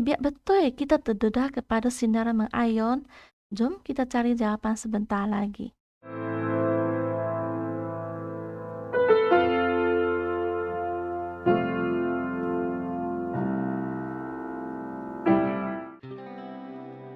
biar betul kita terdedah kepada sinaran mengayon. Jom kita cari jawapan sebentar lagi.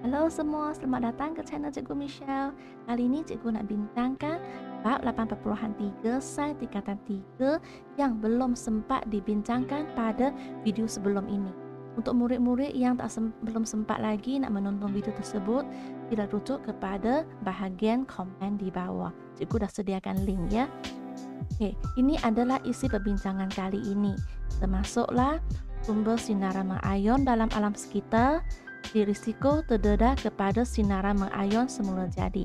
Halo semua, selamat datang ke channel Cikgu Michelle. Kali ini Cikgu nak bintangkan bab 8.3 Sains Tingkatan 3 yang belum sempat dibincangkan pada video sebelum ini. Untuk murid-murid yang belum sempat lagi nak menonton video tersebut, sila rujuk kepada bahagian komen di bawah. Cikgu dah sediakan link ya. Okey, ini adalah isi perbincangan kali ini. Termasuklah sumber sinaran mengayon dalam alam sekitar, risiko terdedah kepada sinaran mengayon semula jadi.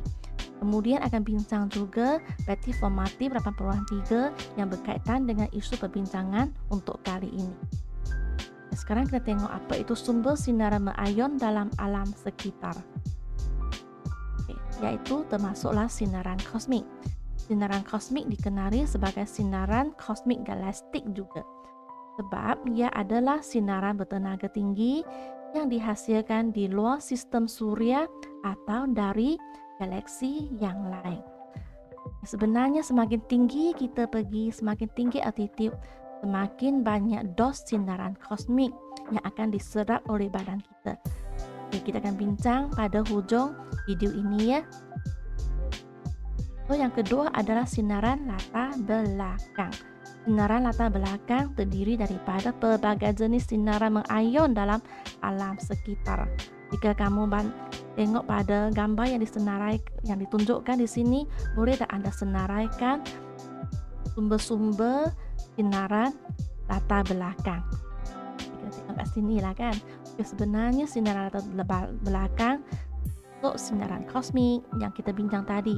Kemudian akan bincang juga reti formatif 8.3 yang berkaitan dengan isu perbincangan untuk kali ini. Sekarang kita tengok apa itu sumber sinaran mengayon dalam alam sekitar. Iaitu termasuklah sinaran kosmik. Sinaran kosmik dikenali sebagai sinaran kosmik galaktik juga. Sebab ia adalah sinaran bertenaga tinggi yang dihasilkan di luar sistem suria atau dari galaksi yang lain. Sebenarnya semakin tinggi kita pergi, semakin tinggi altitude, semakin banyak dos sinaran kosmik yang akan diserap oleh badan kita. Oke, kita akan bincang pada hujung video ini ya. So, yang kedua adalah sinaran latar belakang. Sinaran latar belakang terdiri daripada pelbagai jenis sinaran mengayon dalam alam sekitar. Jika kamu tengok pada gambar yang ditunjukkan di sini, boleh tak Anda senaraikan sumber-sumber sinaran latar belakang. Kita tengok kat sini lah kan. Sebenarnya sinaran latar belakang untuk sinaran kosmik yang kita bincang tadi.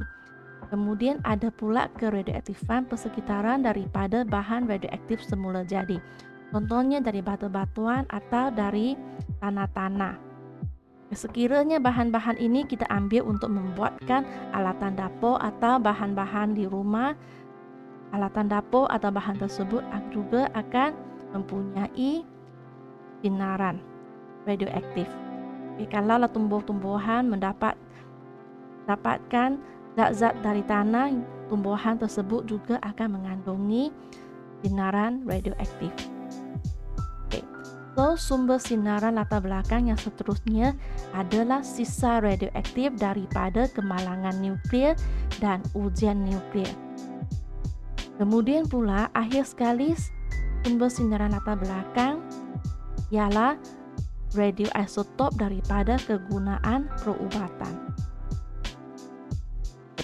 Kemudian ada pula keradioaktifan persekitaran daripada bahan radioaktif semula jadi. Contohnya dari batu-batuan atau dari tanah-tanah. Sekiranya bahan-bahan ini kita ambil untuk membuatkan alatan dapur atau bahan-bahan di rumah, alatan dapur atau bahan tersebut juga akan mempunyai sinaran radioaktif. Kalau tumbuh-tumbuhan mendapatkan zat-zat dari tanah, tumbuhan tersebut juga akan mengandungi sinaran radioaktif. So, sumber sinaran latar belakang yang seterusnya adalah sisa radioaktif daripada kemalangan nuklear dan ujian nuklear. Kemudian pula, akhir sekali sumber sinaran latar belakang ialah radioisotop daripada kegunaan perubatan.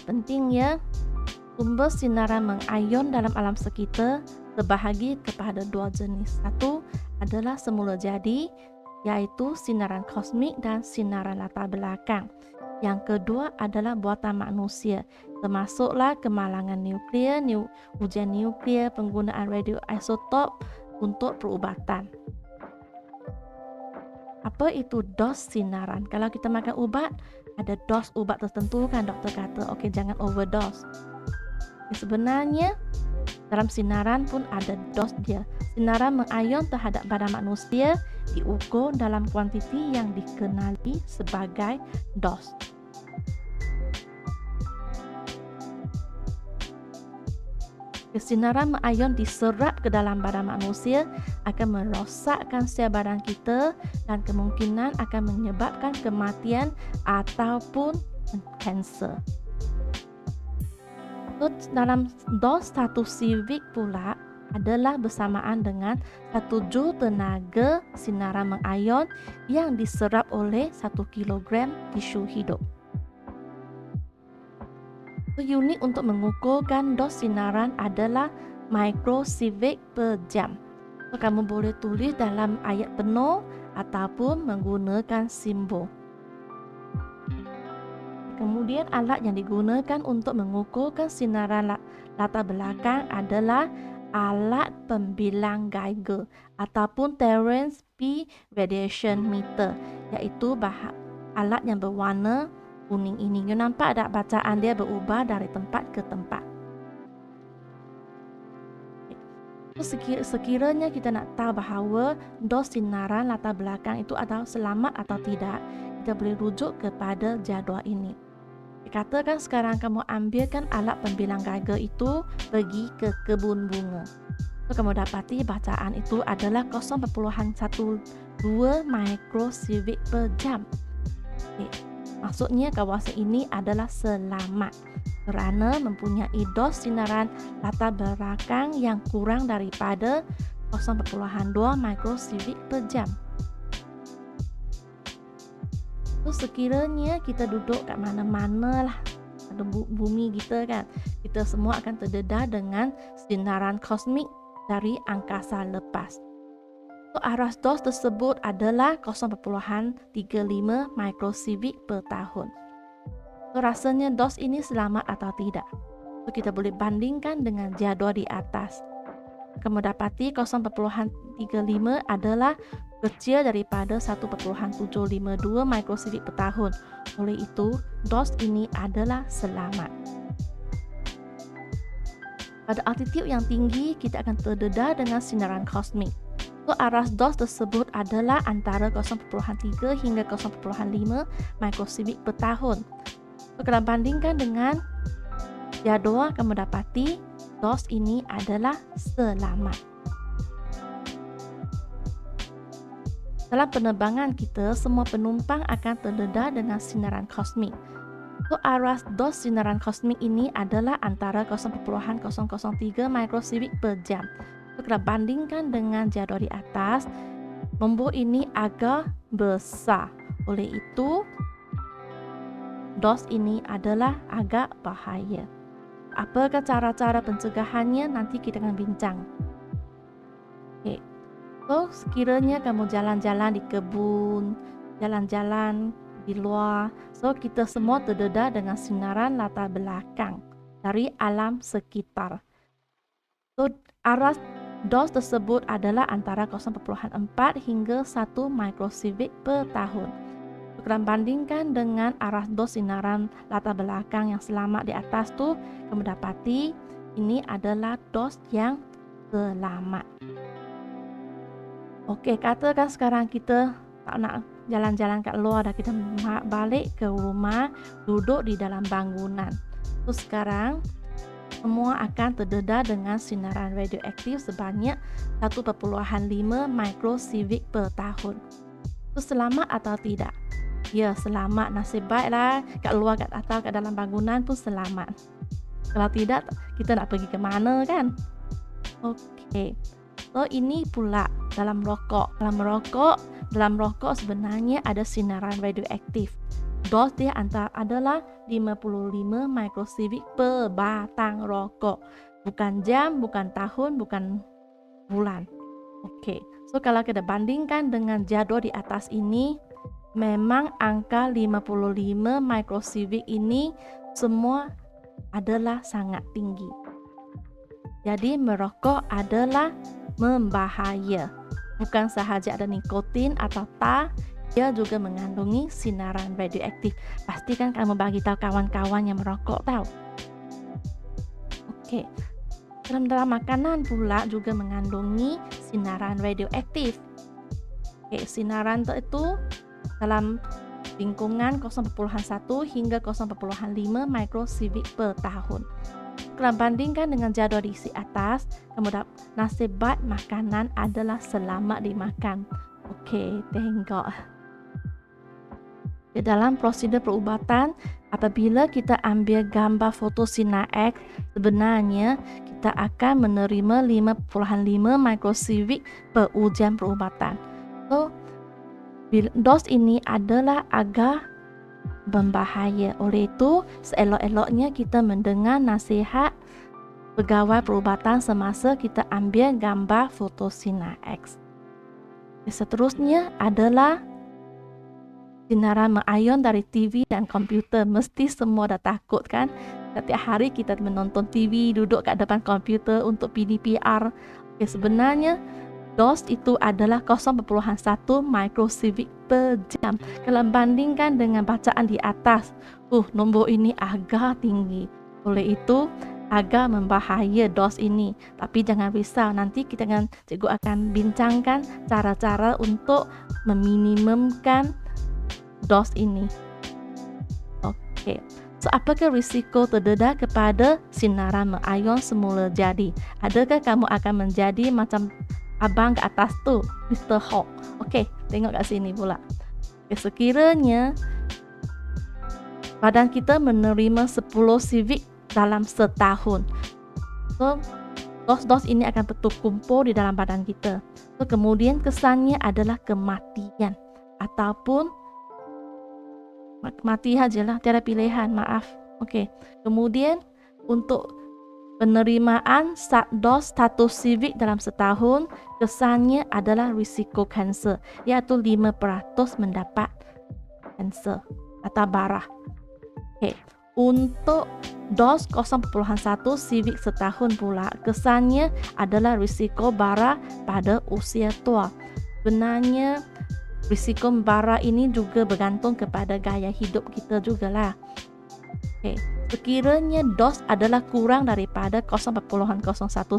Pentingnya, sumber sinaran mengayon dalam alam sekitar terbahagi kepada dua jenis. Satu adalah semula jadi, yaitu sinaran kosmik dan sinaran latar belakang. Yang kedua adalah buatan manusia, termasuklah kemalangan nuklear, ujian nuklear, penggunaan radioisotop untuk perubatan. Apa itu dos sinaran? Kalau kita makan ubat, ada dos ubat tertentu kan doktor kata, okey jangan overdose. Sebenarnya dalam sinaran pun ada dos dia. Sinaran mengayon terhadap badan manusia diukur dalam kuantiti yang dikenali sebagai dos. Sinaran mengayon diserap ke dalam badan manusia akan merosakkan sel badan kita dan kemungkinan akan menyebabkan kematian ataupun kanser. Dalam dos 1 sievik pula adalah bersamaan dengan 1 joule tenaga sinaran mengayon yang diserap oleh 1 kilogram tisu hidup. Unit untuk mengukurkan dos sinaran adalah microsievik per jam. Kamu boleh tulis dalam ayat penuh ataupun menggunakan simbol. Kemudian alat yang digunakan untuk mengukurkan sinaran latar belakang adalah alat pembilang Geiger ataupun Terence P radiation meter, iaitu alat yang berwarna kuning ini. You nampak tak bacaan dia berubah dari tempat ke tempat. Sekiranya kita nak tahu bahawa dos sinaran latar belakang itu adalah selamat atau tidak, kita boleh rujuk kepada jadual ini. Katakan sekarang kamu ambilkan alat pembilang geiger itu pergi ke kebun bunga. So, kamu dapati bacaan itu adalah 0.12 microsievert per jam. Okay. Maksudnya kawasan ini adalah selamat kerana mempunyai dos sinaran latar belakang yang kurang daripada 0.2 microsievert per jam. So, sekiranya kita duduk kat mana-mana lah, ada bumi kita kan, kita semua akan terdedah dengan sinaran kosmik dari angkasa lepas. So, aras dos tersebut adalah 0.35 microsievert per tahun. So, rasanya dos ini selamat atau tidak? So, kita boleh bandingkan dengan jadual di atas. Kamu dapati 0.35 adalah kecil daripada 1.752 microsievert per tahun. Oleh itu, dos ini adalah selamat. Pada altitude yang tinggi, kita akan terdedah dengan sinaran kosmik. So, aras dos tersebut adalah antara 0.3 hingga 0.5 microsievert per tahun. So, kalau bandingkan dengan jadual, kamu dapati dos ini adalah selamat. Dalam penerbangan kita, semua penumpang akan terdedah dengan sinaran kosmik. So, aras dos sinaran kosmik ini adalah antara 0.003 microsievert per jam. So, kalau bandingkan dengan jadual di atas, nombor ini agak besar. Oleh itu, dos ini adalah agak bahaya. Apakah cara-cara pencegahannya? Nanti kita akan bincang. Okay. So, sekiranya kamu jalan-jalan di kebun, jalan-jalan di luar, so kita semua terdedah dengan sinaran latar belakang dari alam sekitar. So, aras dos tersebut adalah antara 0.4 hingga 1 microsievert per tahun. Kalau bandingkan dengan aras dos sinaran latar belakang yang selamat di atas tu, kamu dapati ini adalah dos yang selamat. Okey, katakan sekarang kita tak nak jalan-jalan kat luar dah, kita balik ke rumah, duduk di dalam bangunan. So, sekarang semua akan terdedah dengan sinaran radioaktif sebanyak 1.5 microsievert per tahun. So, selamat atau tidak? Ya, selamat. Nasib baiklah kat luar, kat atas, kat dalam bangunan pun selamat. Kalau tidak, kita nak pergi ke mana kan? Okey. So, ini pula dalam rokok. Dalam rokok sebenarnya ada sinaran radioaktif. Dos dia adalah 55 microsievert per batang rokok. Bukan jam, bukan tahun, bukan bulan. Okey. So, kalau kita bandingkan dengan jadual di atas ini, memang angka 55 microsievert ini semua adalah sangat tinggi. Jadi, merokok adalah membahaya. Bukan sahaja ada nikotin atau tar, dia juga mengandungi sinaran radioaktif. Pastikan kamu bagi tahu kawan-kawan yang merokok tahu. Okey. Dalam makanan pula juga mengandungi sinaran radioaktif. Okey, sinaran itu dalam lingkungan 0.1 hingga 0.5 microsievert per tahun. Kalau bandingkan dengan jadual di atas, kamu dapat nasib baik makanan adalah selamat dimakan. Okey, tengok. Di dalam prosedur perubatan, apabila kita ambil gambar foto sinar X, sebenarnya kita akan menerima 5.5 microsievert per ujian perubatan. So, dos ini adalah agak berbahaya. Oleh itu, seelok-eloknya kita mendengar nasihat pegawai perubatan semasa kita ambil gambar foto sinar X. Seterusnya adalah sinaran mengayon dari TV dan komputer. Mesti semua dah takut kan? Setiap hari kita menonton TV, duduk kat depan komputer untuk PDPR. Okay, sebenarnya dos itu adalah 0.1 microsievert per jam. Kalau bandingkan dengan bacaan di atas, nombor ini agak tinggi. Oleh itu, agak membahaya dos ini. Tapi jangan risau, nanti cikgu akan bincangkan cara-cara untuk meminimumkan dos ini. Oke. So, apakah risiko terdedah kepada sinaran mengayon semula jadi? Adakah kamu akan menjadi macam abang ke atas tu, Mr. Hawk? Okey, tengok kat sini pula. Okay, sekiranya badan kita menerima 10 civic dalam setahun, so dos-dos ini akan terkumpul di dalam badan kita. So, kemudian kesannya adalah kematian ataupun mati sajalah, tiada pilihan, maaf. Okey. Kemudian untuk penerimaan dos 1 civic dalam setahun, kesannya adalah risiko kanser, iaitu 5% mendapat kanser atau barah. Okey. Untuk dos 0.1 civic setahun pula, kesannya adalah risiko barah pada usia tua. Sebenarnya risiko bara ini juga bergantung kepada gaya hidup kita jugalah. Okay. Sekiranya dos adalah kurang daripada 0.01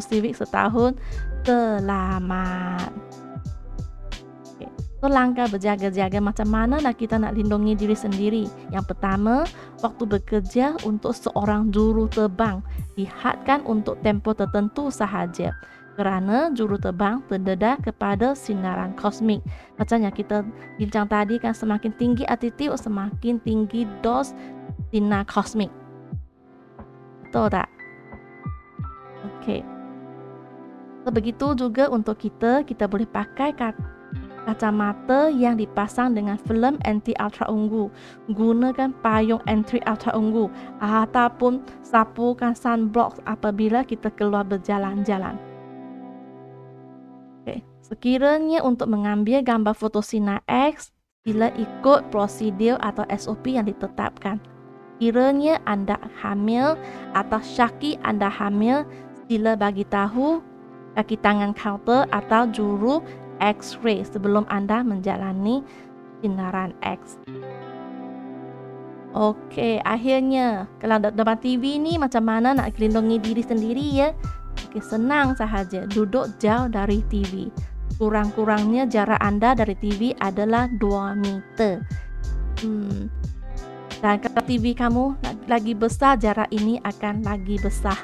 civic setahun, selamat. Okay. So, langkah berjaga-jaga macam mana nak kita nak lindungi diri sendiri. Yang pertama, waktu bekerja untuk seorang juru terbang dihadkan untuk tempoh tertentu sahaja. Kerana juru terbang terdedah kepada sinaran kosmik. Macam yang kita bincang tadi kan, semakin tinggi altitude, semakin tinggi dos sinar kosmik. Betul tak? Okey. So, begitu juga untuk kita boleh pakai kacamata yang dipasang dengan film anti ultra ungu. Gunakan payung anti ultra ungu ataupun sapukan sunblock apabila kita keluar berjalan-jalan. Okay. Sekiranya untuk mengambil gambar foto sinar X, sila ikut prosedur atau SOP yang ditetapkan. Kiranya anda hamil atau syaki anda hamil, sila bagi tahu kaki tangan counter atau juru X-ray sebelum anda menjalani sinaran X. Okey, akhirnya kalau depan TV ni macam mana nak melindungi diri sendiri ya? Okay, senang sahaja, duduk jauh dari TV. Kurang-kurangnya jarak anda dari TV adalah 2 meter. Dan kalau TV kamu lagi besar, jarak ini akan lagi besar.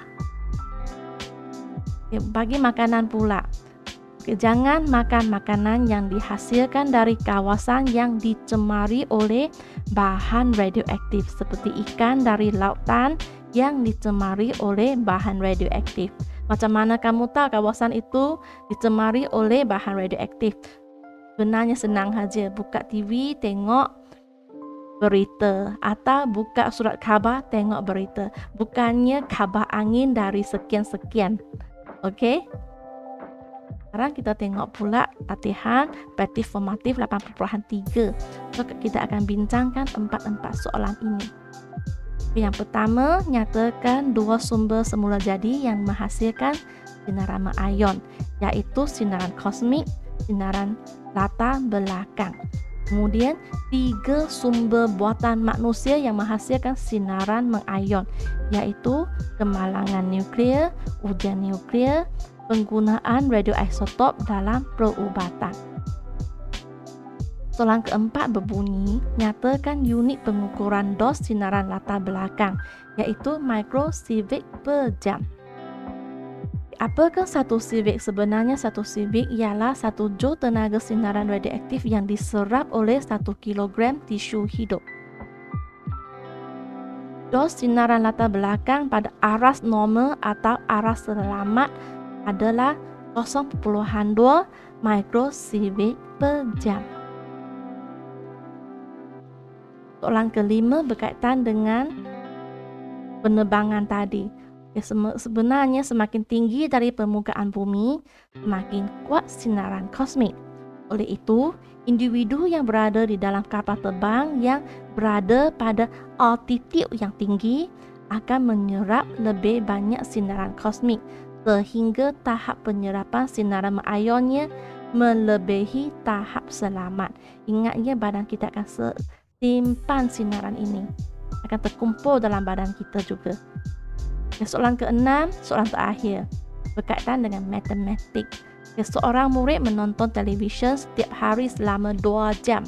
Okay, bagi makanan pula. Okay, jangan makan makanan yang dihasilkan dari kawasan yang dicemari oleh bahan radioaktif, seperti ikan dari lautan yang dicemari oleh bahan radioaktif. Macam mana kamu tahu kawasan itu dicemari oleh bahan radioaktif? Sebenarnya senang saja, buka TV tengok berita atau buka surat khabar tengok berita. Bukannya khabar angin dari sekian-sekian. Okey? Sekarang kita tengok pula latihan praktik formatif 8.3. So, kita akan bincangkan 4 soalan ini. Yang pertama, nyatakan 2 sumber semula jadi yang menghasilkan sinaran mengayon, iaitu sinaran kosmik, sinaran latar belakang. Kemudian, 3 sumber buatan manusia yang menghasilkan sinaran mengayon, iaitu kemalangan nuklear, ujian nuklear, penggunaan radioisotop dalam perubatan. Soalan keempat berbunyi, nyatakan unit pengukuran dos sinaran latar belakang, iaitu microsievert per jam. Apakah 1 sievert? Sebenarnya 1 sievert ialah 1 joule tenaga sinaran radioaktif yang diserap oleh 1 kilogram tisu hidup. Dos sinaran latar belakang pada aras normal atau aras selamat adalah 0.2 microsievert per jam. Soalan kelima berkaitan dengan penerbangan tadi. Sebenarnya semakin tinggi dari permukaan bumi, semakin kuat sinaran kosmik. Oleh itu, individu yang berada di dalam kapal terbang yang berada pada altitude yang tinggi akan menyerap lebih banyak sinaran kosmik sehingga tahap penyerapan sinaran mengayonnya melebihi tahap selamat. Ingatnya badan kita akan simpan sinaran ini, akan terkumpul dalam badan kita juga. Soalan ke-6, soalan terakhir, berkaitan dengan matematik. Seorang murid menonton televisyen setiap hari selama 2 jam.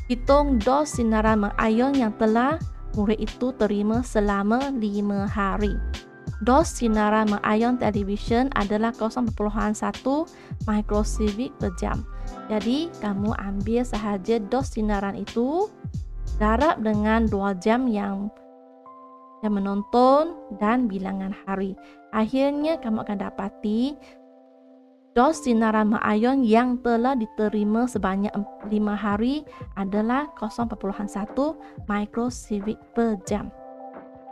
Hitung dos sinaran mengayon yang telah murid itu terima selama 5 hari. Dos sinaran mengayon televisyen adalah 0.1 mikrosievert per jam. Jadi, kamu ambil sahaja dos sinaran itu, darab dengan 2 jam yang menonton dan bilangan hari. Akhirnya kamu akan dapati dos sinaran mengayon yang telah diterima sebanyak 5 hari adalah 0.1 mikrosievert per jam.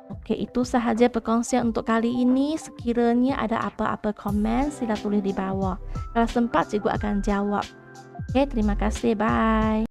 Okey, itu sahaja perkongsian untuk kali ini. Sekiranya ada apa-apa komen, sila tulis di bawah. Kalau sempat, cikgu akan jawab. Okey, terima kasih. Bye.